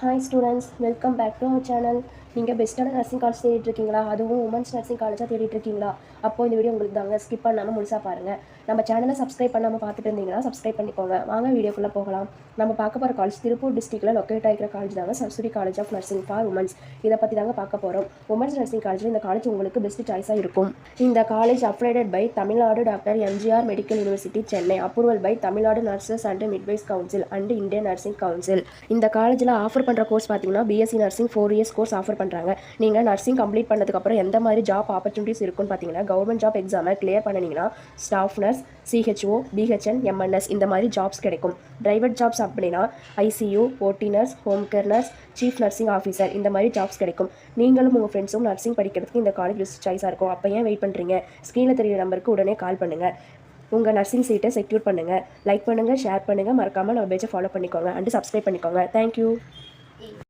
Hi students, welcome back to our channel. நீங்கள் பெஸ்ட்டான nursing college தேடிட்டு இருக்கீங்களா? அதுவும் உமன்ஸ் நர்சிங் காலேஜாக தேடிட்டு இருக்கீங்களா? அப்போ இந்த வீடியோ உங்களுக்கு தாங்க, ஸ்கிப் பண்ணாமல் முழுசாக பாருங்கள். நம்ம சேனலை சப்ஸ்கிரைப் பண்ணாமல் பார்த்துட்டு இருந்தீங்கன்னா சப்ஸ்கிரைப் பண்ணிக்கோங்க. வாங்க வீடியோக்குள்ளே போகலாம். நம்ம பார்க்க போகிற காலேஜ் திருப்பூர் டிஸ்ட்ரிக்ட்டில் லொக்கேட் ஆகிற காலேஜ் தாங்க Saraswathi college of nursing for women's. இதை பற்றி தாங்க பார்க்க போகிறோம். உமன்ஸ் நர்சிங் காலேஜில் இந்த காலேஜ் உங்களுக்கு பெஸ்ட் சாய்ஸாக இருக்கும். இந்த college affiliated by Tamil Nadu doctor MGR medical university Chennai, approval by Tamil Nadu nurses and midwives council and Indian nursing council. இந்த காலேஜில் ஆஃபர் பண்ணுற கோர்ஸ் பார்த்தீங்கன்னா BSc nursing 4 years course offer பண்ணுறாங்க. நீங்கள் நர்சிங் கம்ப்ளீட் பண்ணதுக்கப்புறம் எந்த மாதிரி ஜாப் ஆப்பர்ச்சுனிட்டிஸ் இருக்குன்னு பார்த்தீங்கன்னா, கவர்மெண்ட் ஜாப் எக்ஸாமை கிளியர் பண்ணினீங்கன்னா staff nurse, CHO, PHN, MNS இந்த மாதிரி ஜாப்ஸ் கிடைக்கும். ப்ரைவேட் ஜாப்ஸ் அப்படின்னா ICU, OT nurse, home care nurse, chief nursing officer இந்த மாதிரி ஜாப்ஸ் கிடைக்கும். நீங்களும் உங்கள் ஃப்ரெண்ட்ஸும் நர்சிங் படிக்கிறதுக்கு இந்த காலேஜ் பெஸ்ட் சாய்ஸாக இருக்கும். அப்போ ஏன் வெயிட் பண்ணுறீங்க? ஸ்க்ரீனில் தெரியுற நம்பருக்கு உடனே கால் பண்ணுங்கள். உங்கள் நர்சிங் சீட்டை செக்யூர் பண்ணுங்கள். லைக் பண்ணுங்கள், ஷேர் பண்ணுங்கள், மறக்காமல் நம்ம பேஜை ஃபாலோ பண்ணிக்கோங்க அண்ட் சப்ஸ்கிரைப் பண்ணிக்கோங்க. தேங்க்யூ.